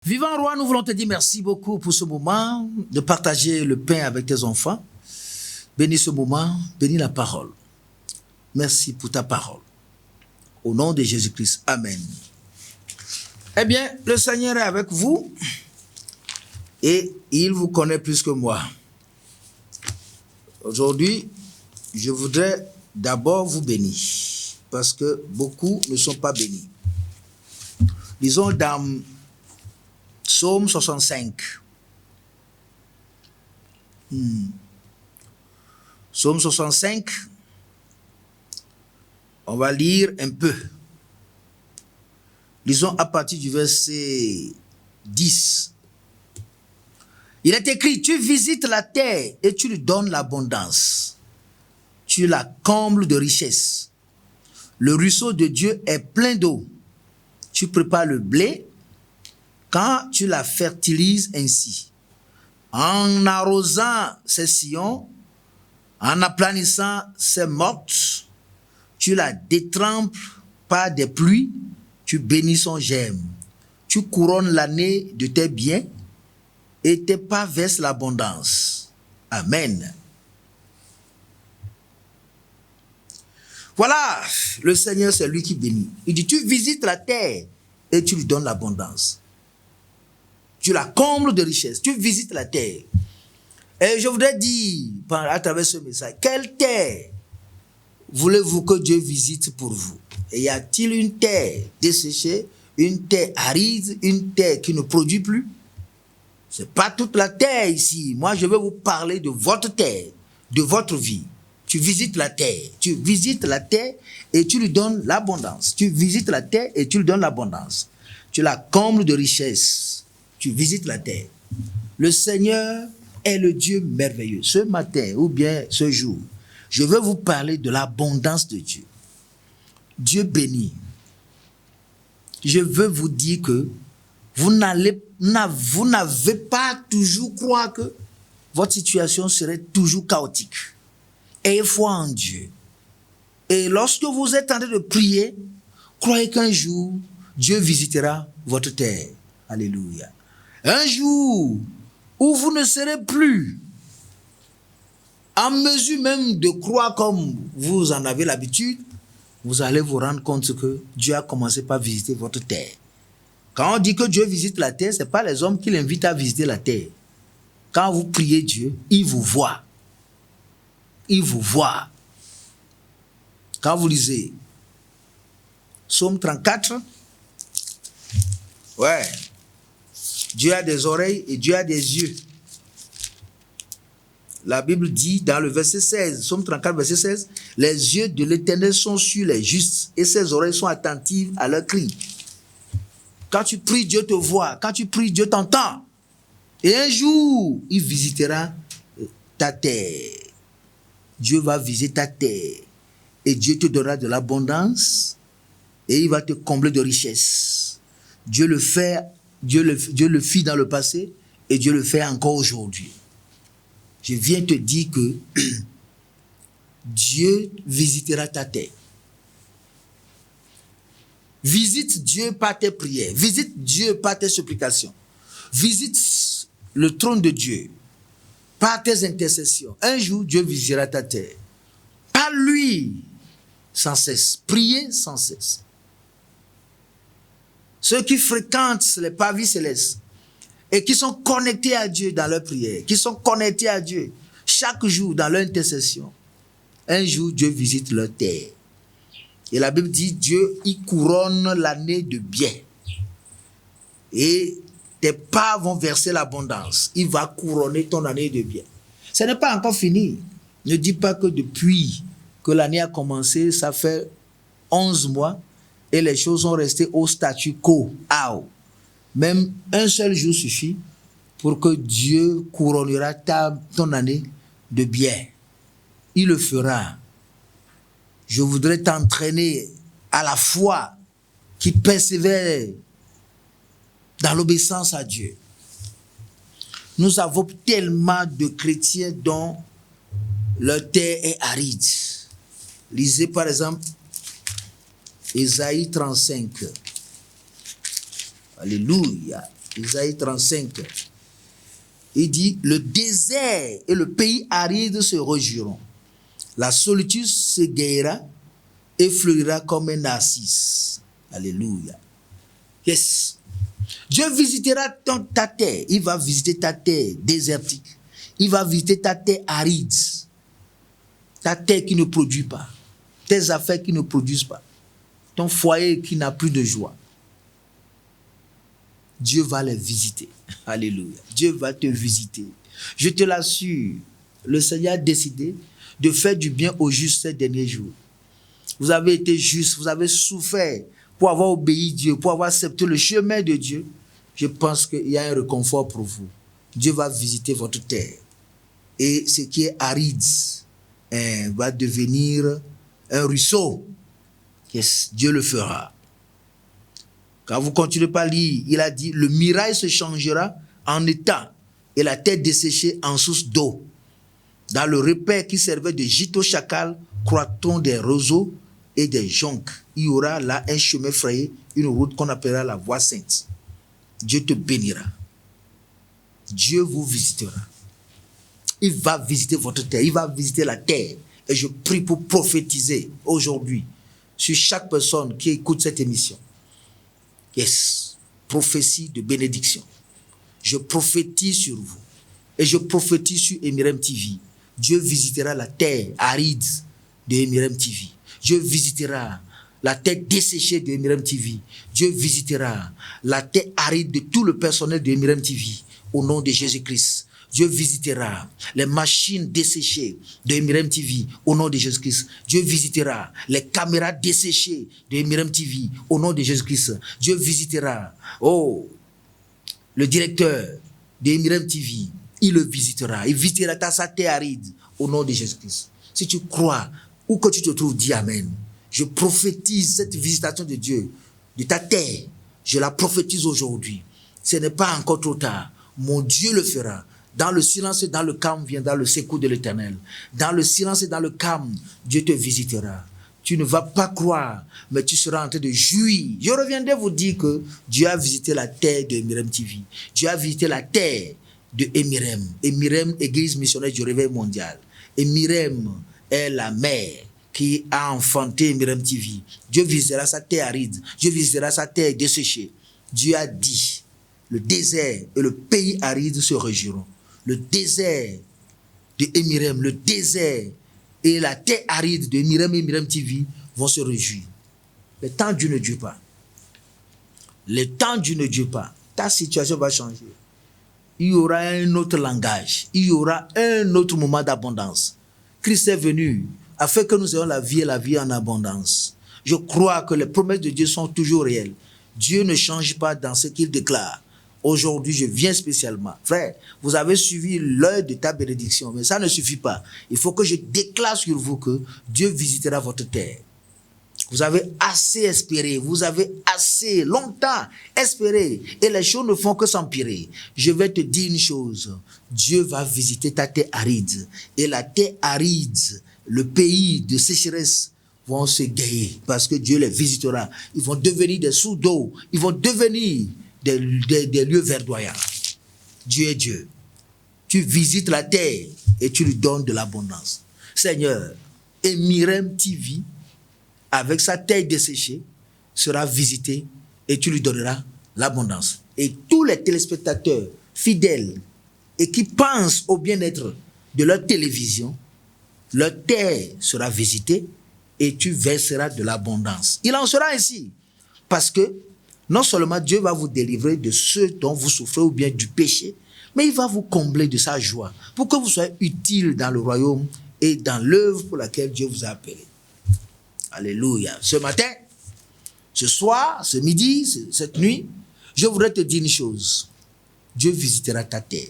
Vivant roi, nous voulons te dire merci beaucoup pour ce moment de partager le pain avec tes enfants. Bénis ce moment, bénis la parole. Merci pour ta parole. Au nom de Jésus-Christ, amen. Eh bien, le Seigneur est avec vous et il vous connaît plus que moi. Aujourd'hui, je voudrais d'abord vous bénir parce que beaucoup ne sont pas bénis. Disons dans Psaume 65. Psaume 65, on va lire un peu. Lisons à partir du verset 10. Il est écrit, tu visites la terre et tu lui donnes l'abondance. Tu la combles de richesses. Le ruisseau de Dieu est plein d'eau. Tu prépares le blé quand tu la fertilises ainsi. En arrosant ses sillons, en aplanissant ses mottes, tu la détrempes par des pluies, tu bénis son germe. Tu couronnes l'année de tes biens et tes pas versent l'abondance. Amen. Voilà, le Seigneur, c'est lui qui bénit. Il dit, tu visites la terre et tu lui donnes l'abondance. Tu la combles de richesses. Tu visites la terre. Et je voudrais dire, à travers ce message, quelle terre voulez-vous que Dieu visite pour vous? Et y a-t-il une terre desséchée, une terre aride, une terre qui ne produit plus? Ce n'est pas toute la terre ici. Moi, je vais vous parler de votre terre, de votre vie. Tu visites la terre. Tu visites la terre et tu lui donnes l'abondance. Tu visites la terre et tu lui donnes l'abondance. Tu la combles de richesses. Tu visites la terre. Le Seigneur est le Dieu merveilleux. Ce matin ou bien ce jour, je veux vous parler de l'abondance de Dieu. Dieu bénit. Je veux vous dire que vous n'avez pas toujours croire que votre situation serait toujours chaotique. Ayez foi en Dieu. Et lorsque vous êtes en train de prier, croyez qu'un jour, Dieu visitera votre terre. Alléluia. Un jour où vous ne serez plus en mesure même de croire comme vous en avez l'habitude, vous allez vous rendre compte que Dieu a commencé par visiter votre terre. Quand on dit que Dieu visite la terre, ce n'est pas les hommes qui l'invitent à visiter la terre. Quand vous priez Dieu, il vous voit. Il vous voit. Quand vous lisez Psaume 34, ouais, Dieu a des oreilles et Dieu a des yeux. La Bible dit dans le verset 16, Psaume 34, verset 16, les yeux de l'Éternel sont sur les justes et ses oreilles sont attentives à leurs cris. Quand tu pries, Dieu te voit. Quand tu pries, Dieu t'entend. Et un jour, il visitera ta terre. Dieu va visiter ta terre. Et Dieu te donnera de l'abondance. Et il va te combler de richesses. Dieu le fit dans le passé. Et Dieu le fait encore aujourd'hui. Je viens te dire que Dieu visitera ta terre. Visite Dieu par tes prières. Visite Dieu par tes supplications. Visite le trône de Dieu par tes intercessions. Un jour, Dieu visitera ta terre. Par lui, sans cesse. Priez sans cesse. Ceux qui fréquentent les pavis célestes et qui sont connectés à Dieu dans leur prière, qui sont connectés à Dieu chaque jour dans leur intercession, un jour, Dieu visite leur terre. Et la Bible dit, Dieu, il couronne l'année de bien. Et tes pas vont verser l'abondance. Il va couronner ton année de bien. Ce n'est pas encore fini. Ne dis pas que depuis que l'année a commencé, ça fait 11 mois et les choses sont restées au statu quo. Même un seul jour suffit pour que Dieu couronnera ton année de bien. Il le fera. Je voudrais t'entraîner à la foi qui persévère dans l'obéissance à Dieu. Nous avons tellement de chrétiens dont leur terre est aride. Lisez par exemple Ésaïe 35. Alléluia. Isaïe 35. Il dit, le désert et le pays aride se réjouiront. La solitude s'égayera et fleurira comme un narcisse. Alléluia. Yes. Dieu visitera ta terre. Il va visiter ta terre désertique. Il va visiter ta terre aride. Ta terre qui ne produit pas. Tes affaires qui ne produisent pas. Ton foyer qui n'a plus de joie. Dieu va les visiter. Alléluia. Dieu va te visiter. Je te l'assure, le Seigneur a décidé de faire du bien aux justes ces derniers jours. Vous avez été justes, vous avez souffert pour avoir obéi Dieu, pour avoir accepté le chemin de Dieu. Je pense qu'il y a un réconfort pour vous. Dieu va visiter votre terre. Et ce qui est aride va devenir un ruisseau. Yes, Dieu le fera. Quand vous continuez par lire, il a dit, le mirail se changera en étang et la terre desséchée en source d'eau. Dans le repaire qui servait de gîte aux chacals, croît-on des roseaux et des joncs. Il y aura là un chemin frayé, une route qu'on appellera la voie sainte. Dieu te bénira. Dieu vous visitera. Il va visiter votre terre, il va visiter la terre. Et je prie pour prophétiser aujourd'hui sur chaque personne qui écoute cette émission. Yes, prophétie de bénédiction. Je prophétise sur vous. Et je prophétise sur Emirem TV. Dieu visitera la terre aride de Emirem TV. Dieu visitera la terre desséchée de Emirem TV. Dieu visitera la terre aride de tout le personnel de Emirem TV. Au nom de Jésus-Christ. Dieu visitera les machines desséchées de Emirem TV au nom de Jésus-Christ. Dieu visitera les caméras desséchées de Emirem TV au nom de Jésus-Christ. Dieu visitera, le directeur de Emirem TV. Il le visitera. Il visitera sa terre aride au nom de Jésus-Christ. Si tu crois, où que tu te trouves, dis Amen. Je prophétise cette visitation de Dieu, de ta terre. Je la prophétise aujourd'hui. Ce n'est pas encore trop tard. Mon Dieu le fera. Dans le silence et dans le calme viendra le secours de l'Éternel. Dans le silence et dans le calme, Dieu te visitera. Tu ne vas pas croire, mais tu seras en train de jouir. Je reviendrai vous dire que Dieu a visité la terre de Emirem TV. Dieu a visité la terre de Emirem. Emirem, Église missionnaire du réveil mondial. Emirem est la mère qui a enfanté Emirem TV. Dieu visitera sa terre aride. Dieu visitera sa terre desséchée. Dieu a dit, le désert et le pays aride se réjouiront. Le désert de Emirem, le désert et la terre aride de Emirem et Emirem TV vont se réjouir. Le temps Dieu ne dure pas. Le temps Dieu ne dure pas. Ta situation va changer. Il y aura un autre langage. Il y aura un autre moment d'abondance. Christ est venu afin que nous ayons la vie et la vie en abondance. Je crois que les promesses de Dieu sont toujours réelles. Dieu ne change pas dans ce qu'il déclare. Aujourd'hui, je viens spécialement. Frère, vous avez suivi l'heure de ta bénédiction, mais ça ne suffit pas. Il faut que je déclare sur vous que Dieu visitera votre terre. Vous avez assez espéré, vous avez assez longtemps espéré, et les choses ne font que s'empirer. Je vais te dire une chose, Dieu va visiter ta terre aride, et la terre aride, le pays de sécheresse, vont se gayer, parce que Dieu les visitera. Ils vont devenir des sources d'eau, ils vont devenir des lieux verdoyants. Dieu est Dieu. Tu visites la terre et tu lui donnes de l'abondance. Seigneur, Emirem TV, avec sa terre desséchée, sera visité et tu lui donneras l'abondance. Et tous les téléspectateurs fidèles et qui pensent au bien-être de leur télévision, leur terre sera visitée et tu verseras de l'abondance. Il en sera ainsi. Parce que non seulement Dieu va vous délivrer de ce dont vous souffrez ou bien du péché, mais il va vous combler de sa joie pour que vous soyez utile dans le royaume et dans l'œuvre pour laquelle Dieu vous a appelé. Alléluia. Ce matin, ce soir, ce midi, cette nuit, je voudrais te dire une chose. Dieu visitera ta terre.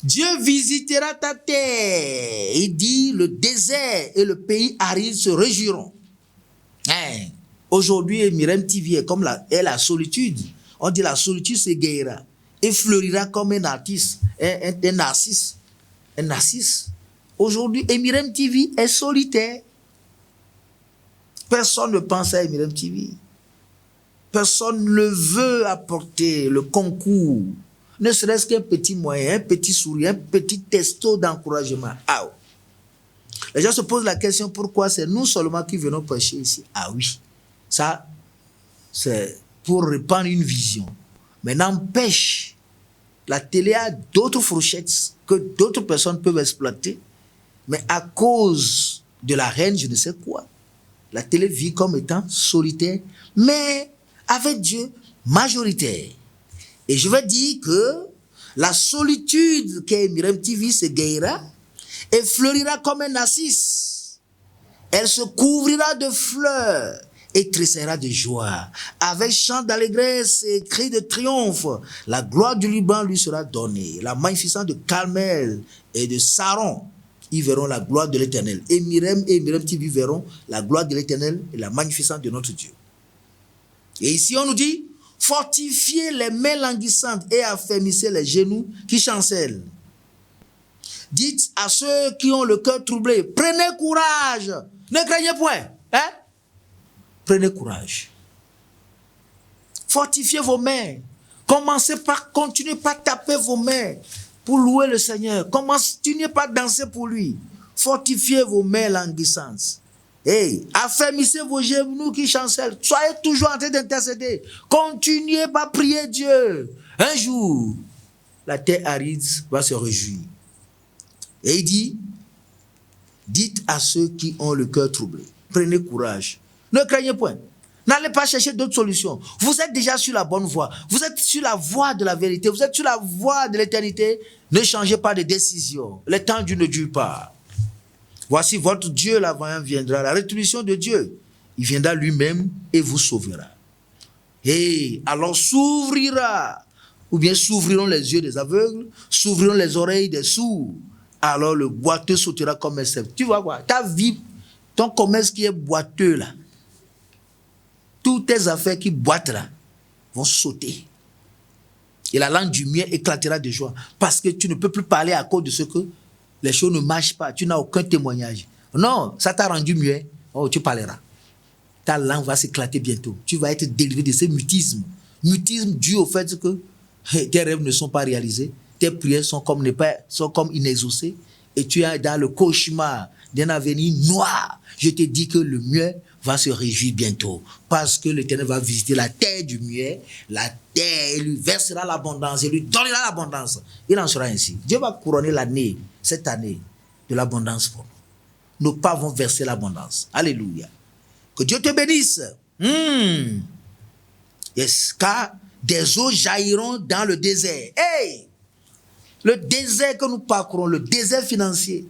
Dieu visitera ta terre. Il dit, le désert et le pays aride se réjouiront. Aujourd'hui, Emirem TV est comme la solitude. On dit la solitude s'égayera et fleurira comme un artiste, un narcisse. Un narcisse. Aujourd'hui, Emirem TV est solitaire. Personne ne pense à Emirem TV. personne ne veut apporter le concours, ne serait-ce qu'un petit moyen, un petit sourire, un petit testo d'encouragement. Ah, les gens se posent la question, pourquoi c'est nous seulement qui venons prêcher ici? Ah oui, ça, c'est pour répandre une vision. Mais n'empêche, la télé a d'autres fourchettes que d'autres personnes peuvent exploiter. Mais à cause de la reine, je ne sais quoi, la télé vit comme étant solitaire, mais avec Dieu, majoritaire. Et je veux dire que la solitude qu'est Miriam TV se guérira et fleurira comme un narcisse. Elle se couvrira de fleurs et tressaillera de joie. Avec chant d'allégresse et cris de triomphe, la gloire du Liban lui sera donnée. La magnificence de Carmel et de Saron, ils verront la gloire de l'Éternel. Et Miriam TV verront la gloire de l'Éternel et la magnificence de notre Dieu. Et ici on nous dit, fortifiez les mains languissantes et affermissez les genoux qui chancellent. Dites à ceux qui ont le cœur troublé, prenez courage, ne craignez point. Hein? Prenez courage. Fortifiez vos mains. Continuez par taper vos mains pour louer le Seigneur. Continuez par danser pour lui. Fortifiez vos mains languissantes. Hey, affermissez vos genoux qui chancellent. Soyez toujours en train d'intercéder. Continuez par prier Dieu. Un jour, la terre aride va se réjouir. Et il dit, dites à ceux qui ont le cœur troublé, prenez courage. Ne craignez point. N'allez pas chercher d'autres solutions. Vous êtes déjà sur la bonne voie. Vous êtes sur la voie de la vérité. Vous êtes sur la voie de l'éternité. Ne changez pas de décision. Le temps Dieu ne dure pas. Voici votre Dieu, l'avant viendra. La rétribution de Dieu. Il viendra lui-même et vous sauvera. Et alors s'ouvrira, ou bien s'ouvriront les yeux des aveugles, s'ouvriront les oreilles des sourds. Alors le boiteux sautera comme un cerf. Tu vois quoi? Ta vie, ton commerce qui est boiteux là, toutes tes affaires qui boitent là, vont sauter. Et la langue du mien éclatera de joie. Parce que tu ne peux plus parler à cause de ce que les choses ne marchent pas. Tu n'as aucun témoignage. Non, ça t'a rendu muet. Oh, tu parleras. Ta langue va s'éclater bientôt. Tu vas être délivré de ce mutisme. Mutisme dû au fait que tes rêves ne sont pas réalisés. Tes prières sont comme inexaucées. Et tu es dans le cauchemar d'un avenir noir. Je te dis que le muet va se réjouir bientôt. Parce que l'Éternel va visiter la terre du muet. La terre, il lui versera l'abondance. Il lui donnera l'abondance. Il en sera ainsi. Dieu va couronner l'année, cette année, de l'abondance pour nous. Nos pas vont verser l'abondance. Alléluia. Que Dieu te bénisse. Yes. Car des eaux jailliront dans le désert. Hey! Le désert que nous parcourons, le désert financier.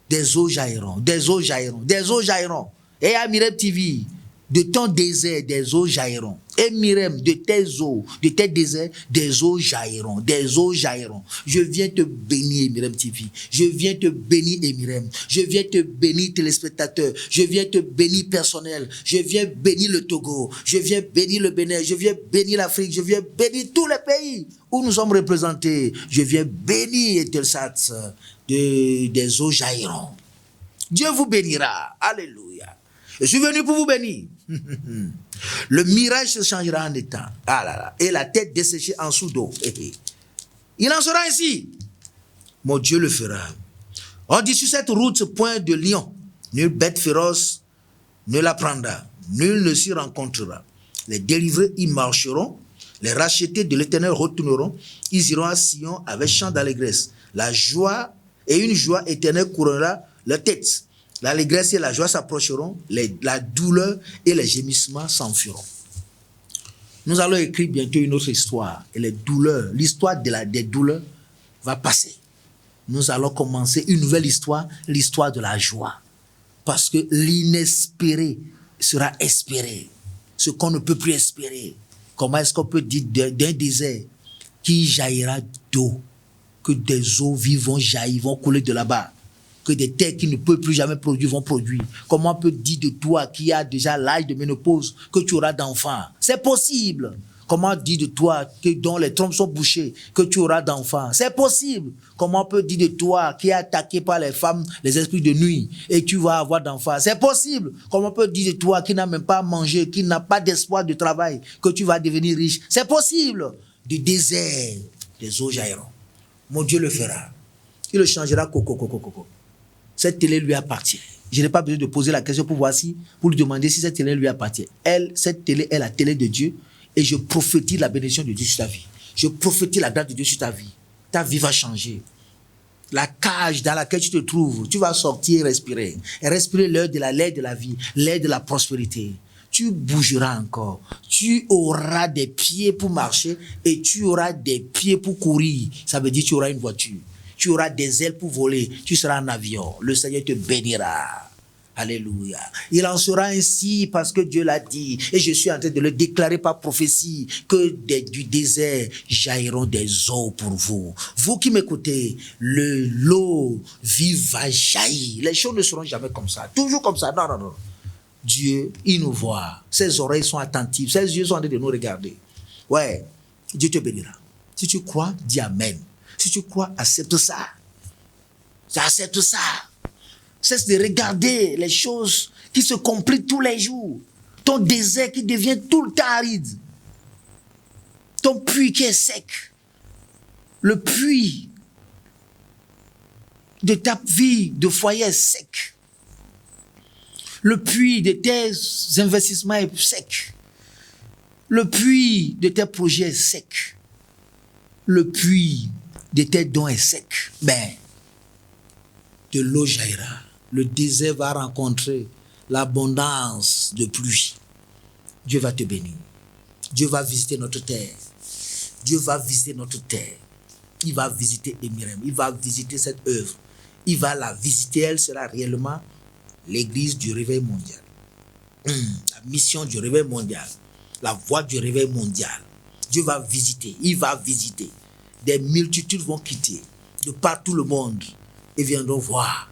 Des eaux jailliront, des eaux jailliront, des eaux jailliront. Et à Miriam TV, de ton désert, des eaux jailliront. Et Miriam, de tes eaux, de tes déserts, des eaux jailliront, des eaux jailliront. Je viens te bénir, Miriam TV. Je viens te bénir, Miriam. Je viens te bénir, téléspectateurs. Je viens te bénir, personnel. Je viens bénir le Togo. Je viens bénir le Bénin. Je viens bénir l'Afrique. Je viens bénir tous les pays où nous sommes représentés. Je viens bénir Telsat. Des eaux jailliront. Dieu vous bénira. Alléluia. Je suis venu pour vous bénir. Le mirage se changera en étang. Ah là là. Et la tête desséchée en dessous d'eau. Il en sera ainsi. Mon Dieu le fera. On dit sur cette route, point de lion. Nulle bête féroce ne la prendra. Nul ne s'y rencontrera. Les délivrés y marcheront. Les rachetés de l'Éternel retourneront. Ils iront à Sion avec chant d'allégresse. La joie et une joie éternelle couronnera leur tête. L'allégresse et la joie s'approcheront, la douleur et les gémissements s'enfuiront. Nous allons écrire bientôt une autre histoire. Et les douleurs, l'histoire des douleurs va passer. Nous allons commencer une nouvelle histoire, l'histoire de la joie. Parce que l'inespéré sera espéré. Ce qu'on ne peut plus espérer. Comment est-ce qu'on peut dire d'un désert qui jaillira d'eau, que des eaux vives vont jaillir, vont couler de là-bas, que des terres qui ne peuvent plus jamais produire vont produire. Comment on peut dire de toi qui a déjà l'âge de ménopause que tu auras d'enfants? C'est possible. Comment dire de toi que dont les trompes sont bouchées, que tu auras d'enfants? C'est possible. Comment on peut dire de toi qui est attaqué par les femmes, les esprits de nuit, et tu vas avoir d'enfants? C'est possible. Comment on peut dire de toi qui n'a même pas mangé, qui n'a pas d'espoir de travail, que tu vas devenir riche? C'est possible. Du désert, des eaux jailliront. Mon Dieu le fera. Il le changera. Coco. Cette télé lui appartient. Je n'ai pas besoin de poser la question pour lui demander si cette télé lui appartient. Cette télé est la télé de Dieu. Et je prophétise la bénédiction de Dieu sur ta vie. Je prophétise la grâce de Dieu sur ta vie. Ta vie va changer. La cage dans laquelle tu te trouves, tu vas sortir et respirer. Et respirer l'air de la vie, l'air de la prospérité. Tu bougeras encore. Tu auras des pieds pour marcher et tu auras des pieds pour courir. Ça veut dire que tu auras une voiture. Tu auras des ailes pour voler. Tu seras en avion. Le Seigneur te bénira. Alléluia. Il en sera ainsi parce que Dieu l'a dit. Et je suis en train de le déclarer par prophétie que du désert jailliront des eaux pour vous. Vous qui m'écoutez, l'eau vive va jaillir. Les choses ne seront jamais comme ça. Toujours comme ça. Non. Dieu, il nous voit. Ses oreilles sont attentives. Ses yeux sont en train de nous regarder. Ouais. Dieu te bénira. Si tu crois, dis Amen. Si tu crois, accepte ça. Accepte ça. Cesse de regarder les choses qui se compliquent tous les jours. Ton désert qui devient tout le temps aride. Ton puits qui est sec. Le puits de ta vie de foyer est sec. Le puits de tes investissements est sec. Le puits de tes projets est sec. Le puits de tes dons est sec. Ben, de l'eau jaillira. Le désert va rencontrer l'abondance de pluie. Dieu va te bénir. Dieu va visiter notre terre. Dieu va visiter notre terre. Il va visiter Emirem. Il va visiter cette œuvre. Il va la visiter. Elle sera réellement l'église du réveil mondial. La mission du réveil mondial. La voie du réveil mondial. Dieu va visiter. Il va visiter. Des multitudes vont quitter de partout le monde et viendront voir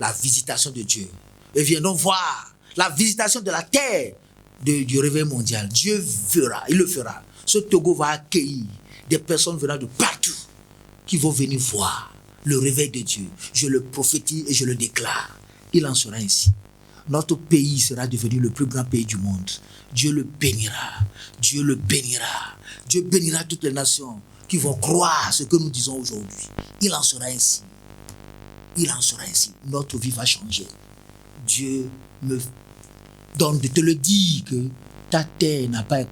la visitation de Dieu. Et viendront voir la visitation de la terre du réveil mondial. Dieu fera, il le fera. Ce Togo va accueillir des personnes venant de partout qui vont venir voir le réveil de Dieu. Je le prophétise et je le déclare. Il en sera ainsi. Notre pays sera devenu le plus grand pays du monde. Dieu le bénira. Dieu le bénira. Dieu bénira toutes les nations qui vont croire ce que nous disons aujourd'hui. Il en sera ainsi. Il en sera ainsi. Notre vie va changer. Dieu me donne de te le dire que ta terre n'a pas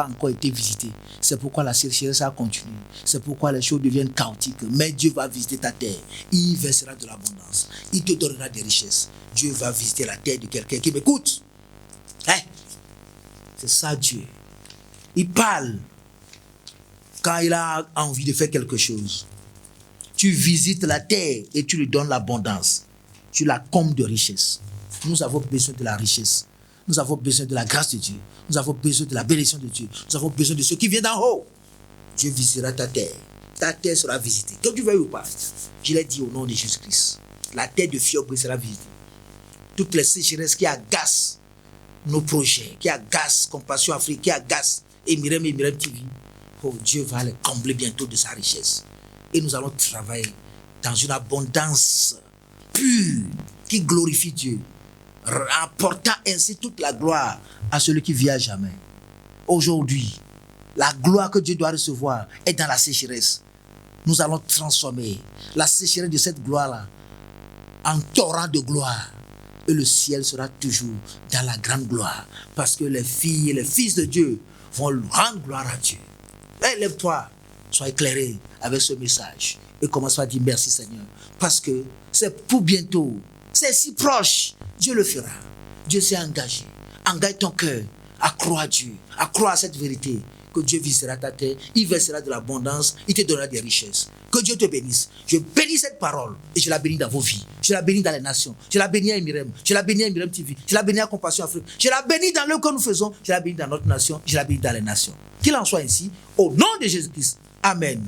encore été visitée. C'est pourquoi la sécheresse a continué. C'est pourquoi les choses deviennent chaotiques. Mais Dieu va visiter ta terre. Il versera de l'abondance. Il te donnera des richesses. Dieu va visiter la terre de quelqu'un qui m'écoute. Hein? C'est ça Dieu. Il parle quand il a envie de faire quelque chose. Tu visites la terre et tu lui donnes l'abondance. Tu la combles de richesse. Nous avons besoin de la richesse. Nous avons besoin de la grâce de Dieu. Nous avons besoin de la bénédiction de Dieu. Nous avons besoin de ce qui vient d'en haut. Dieu visitera ta terre. Ta terre sera visitée. Que tu veuilles ou pas. Je l'ai dit au nom de Jésus-Christ. La terre de Fiobré sera visitée. Toutes les sécheresses qui agacent nos projets, qui agacent Compassion Afrique, qui agacent Emirem TV. Oh, Dieu va les combler bientôt de sa richesse. Et nous allons travailler dans une abondance pure qui glorifie Dieu, apportant ainsi toute la gloire à celui qui vit à jamais. Aujourd'hui, la gloire que Dieu doit recevoir est dans la sécheresse. Nous allons transformer la sécheresse de cette gloire-là en torrent de gloire. Et le ciel sera toujours dans la grande gloire. Parce que les filles et les fils de Dieu vont rendre gloire à Dieu. Lève-toi, sois éclairé avec ce message. Et commence à dire merci Seigneur. Parce que c'est pour bientôt. C'est si proche. Dieu le fera. Dieu s'est engagé. Engage ton cœur à croire à Dieu, à croire à cette vérité. Que Dieu visitera ta terre, il versera de l'abondance, il te donnera des richesses. Que Dieu te bénisse. Je bénis cette parole et je la bénis dans vos vies. Je la bénis dans les nations. Je la bénis à Emirem. Je la bénis à Emirem TV. Je la bénis à Compassion Afrique. Je la bénis dans l'œuvre que nous faisons. Je la bénis dans notre nation. Je la bénis dans les nations. Qu'il en soit ainsi. Au nom de Jésus-Christ. Amen.